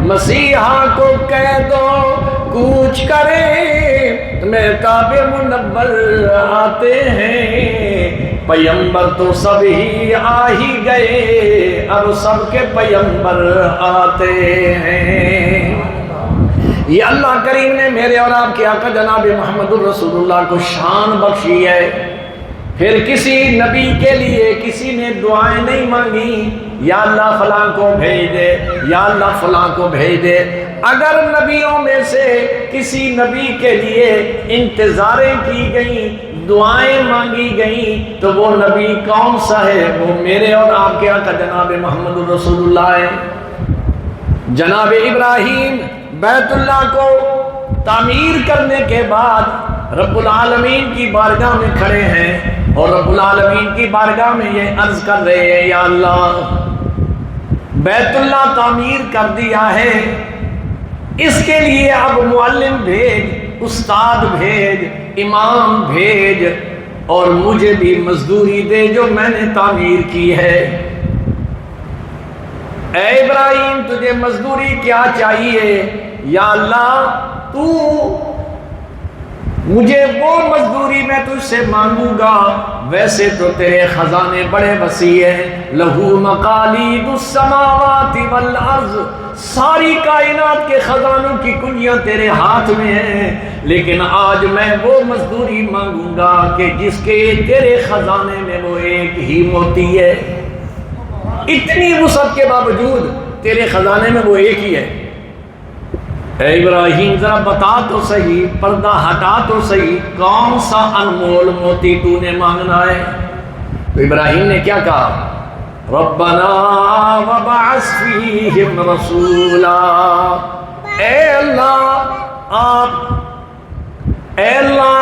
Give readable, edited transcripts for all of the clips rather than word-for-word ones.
مسیحا کو کہہ دو کوچ کرے، محتاب منور آتے ہیں، پیمبر تو سب ہی آ ہی گئے، اب سب کے پیمبر آتے ہیں۔ یہ اللہ کریم نے میرے اور آپ کے آقا جناب محمد الرسول اللہ کو شان بخشی ہے۔ پھر کسی نبی کے لیے کسی نے دعائیں نہیں مانگی، یا اللہ فلاں کو بھیج دے، یا اللہ فلاں کو بھیج دے۔ اگر نبیوں میں سے کسی نبی کے لیے انتظاریں کی گئیں، دعائیں مانگی گئیں، تو وہ نبی کون سا ہے؟ وہ میرے اور آپ کے آقا جناب محمد الرسول اللہ ہے۔ جناب ابراہیم بیت اللہ کو تعمیر کرنے کے بعد رب العالمین کی بارگاہ میں کھڑے ہیں، اور رب العالمین کی بارگاہ میں یہ عرض کر رہے ہیں، یا اللہ بیت اللہ تعمیر کر دیا ہے، اس کے لیے اب معلم بھیج، استاد بھیج، امام بھیج، اور مجھے بھی مزدوری دے جو میں نے تعمیر کی ہے۔ اے ابراہیم تجھے مزدوری کیا چاہیے؟ یا اللہ تو مجھے وہ مزدوری میں تجھ سے مانگوں گا، ویسے تو تیرے خزانے بڑے وسیع ہیں، لہو مقالید السماوات والارض، ساری کائنات کے خزانوں کی کنجیاں تیرے ہاتھ میں ہیں، لیکن آج میں وہ مزدوری مانگوں گا کہ جس کے تیرے خزانے میں وہ ایک ہی موتی ہے۔ اتنی وسعت کے باوجود تیرے خزانے میں وہ ایک ہی ہے۔ اے ابراہیم ذرا بتا تو صحیح، پردہ ہٹا تو صحیح، کون سا انمول موتی تو نے مانگنا ہے؟ تو ابراہیم نے کیا کہا؟ ربنا وبعث فیہم رسولا، اے اللہ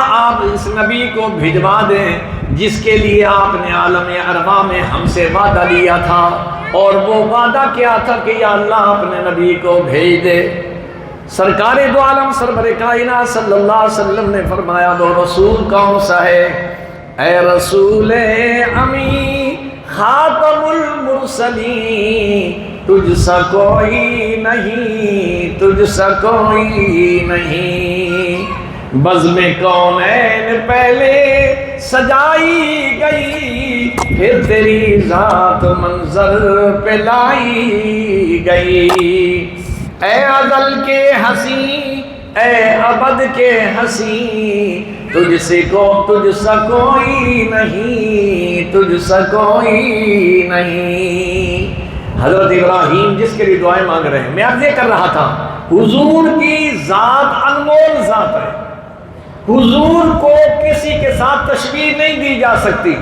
آپ اس نبی کو بھجوا دیں جس کے لیے آپ نے عالم ارواح میں ہم سے وعدہ لیا تھا، اور وہ وعدہ کیا تھا کہ یا اللہ اپنے نبی کو بھیج دے۔ سرکار دو عالم سرور کائنات صلی اللہ علیہ وسلم نے فرمایا وہ رسول کون سا ہے؟ اے رسول امی خاتم المرسلین، تجھ سا کوئی نہیں، تجھ سا کوئی نہیں، بزم کونین پہلے سجائی گئی، پھر تیری ذات منظر پہ لائی گئی۔ اے ازل کے ہنسی، اے ابد کے ہنسی، تجھ سا کوئی نہیں، تجھ سا کوئی نہیں۔ حضرت ابراہیم جس کے لیے دعائیں مانگ رہے ہیں، میں عرض کر رہا تھا حضور کی ذات انمول ذات ہے، حضور کو کسی کے ساتھ تشبیہ نہیں دی جا سکتی۔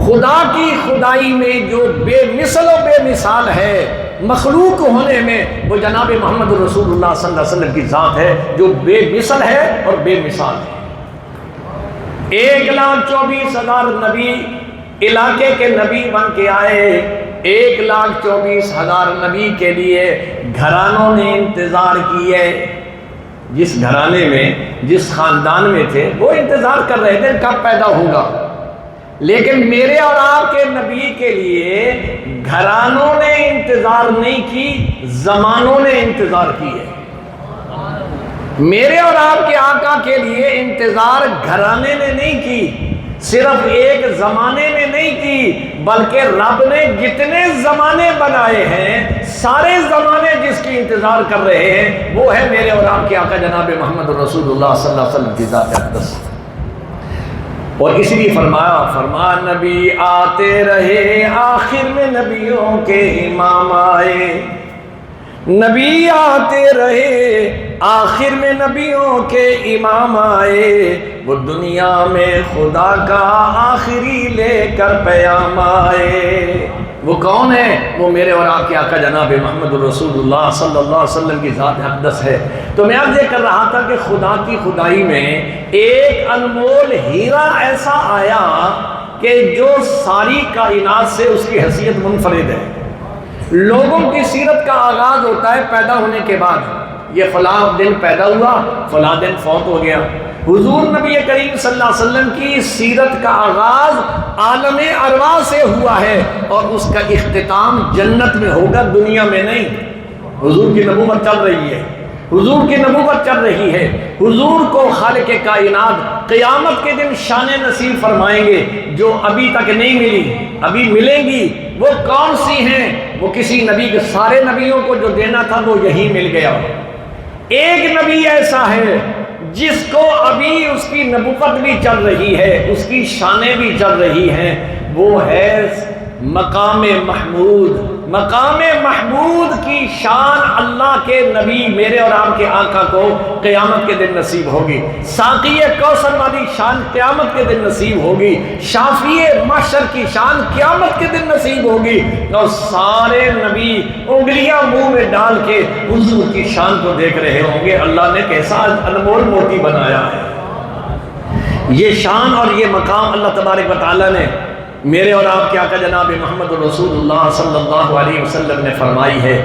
خدا کی خدائی میں جو بے مثل و بے مثال ہے مخلوق ہونے میں، وہ جناب محمد رسول اللہ صلی اللہ علیہ وسلم کی ذات ہے جو بے مثل ہے اور بے مثال ہے۔ 1,24,000 نبی علاقے کے نبی بن کے آئے، 1,24,000 نبی کے لیے گھرانوں نے انتظار کیے۔ جس گھرانے میں جس خاندان میں تھے وہ انتظار کر رہے تھے کب پیدا ہوگا، لیکن میرے اور آپ کے نبی کے لیے گھرانوں نے انتظار نہیں کی، زمانوں نے انتظار کی ہے۔ میرے اور آپ کے آقا کے لیے انتظار گھرانے نے نہیں کی، صرف ایک زمانے میں نہیں کی، بلکہ رب نے جتنے زمانے بنائے ہیں سارے زمانے جس کی انتظار کر رہے ہیں وہ ہے میرے اور آپ کے آقا جناب محمد رسول اللہ صلی اللہ علیہ وسلم کی ذات اقدس۔ اور اس لیے فرمایا نبی آتے رہے آخر میں نبیوں کے امام آئے، نبی آتے رہے آخر میں نبیوں کے امام آئے، وہ دنیا میں خدا کا آخری لے کر پیام آئے۔ وہ کون ہے؟ وہ میرے اور آپ کے آقا جناب محمد رسول اللہ صلی اللہ علیہ وسلم کی ذات اقدس ہے۔ تو میں عرض کر رہا تھا کہ خدا کی خدائی میں ایک انمول ہیرا ایسا آیا کہ جو ساری کائنات سے اس کی حیثیت منفرد ہے۔ لوگوں کی سیرت کا آغاز ہوتا ہے پیدا ہونے کے بعد، یہ فلاں دن پیدا ہوا، فلاں دن فوت ہو گیا۔ حضور نبی کریم صلی اللہ علیہ وسلم کی سیرت کا آغاز عالم ارواح سے ہوا ہے، اور اس کا اختتام جنت میں ہوگا، دنیا میں نہیں۔ حضور کی نبوت چل رہی ہے، حضور کی نبوت چل رہی ہے۔ حضور کو خالق کائنات قیامت کے دن شان نصیب فرمائیں گے جو ابھی تک نہیں ملی، ابھی ملیں گی۔ وہ کون سی ہیں؟ وہ کسی نبی کے، سارے نبیوں کو جو دینا تھا وہ یہی مل گیا۔ ایک نبی ایسا ہے جس کو ابھی اس کی نبوت بھی چل رہی ہے، اس کی شانیں بھی چل رہی ہیں، وہ ہے مقام محمود۔ مقام محمود کی شان اللہ کے نبی میرے اور آپ کے آقا کو قیامت کے دن نصیب ہوگی۔ ساقی کوثر والی شان قیامت کے دن نصیب ہوگی۔ شافی محشر کی شان قیامت کے دن نصیب ہوگی، اور سارے نبی انگلیاں منہ میں ڈال کے حضور کی شان کو دیکھ رہے ہوں گے۔ اللہ نے کیسا انمول موتی بنایا ہے۔ یہ شان اور یہ مقام اللہ تبارک و تعالیٰ نے میرے اور آپ کے آقا جناب محمد رسول اللہ صلی اللہ علیہ وسلم نے فرمائی ہے۔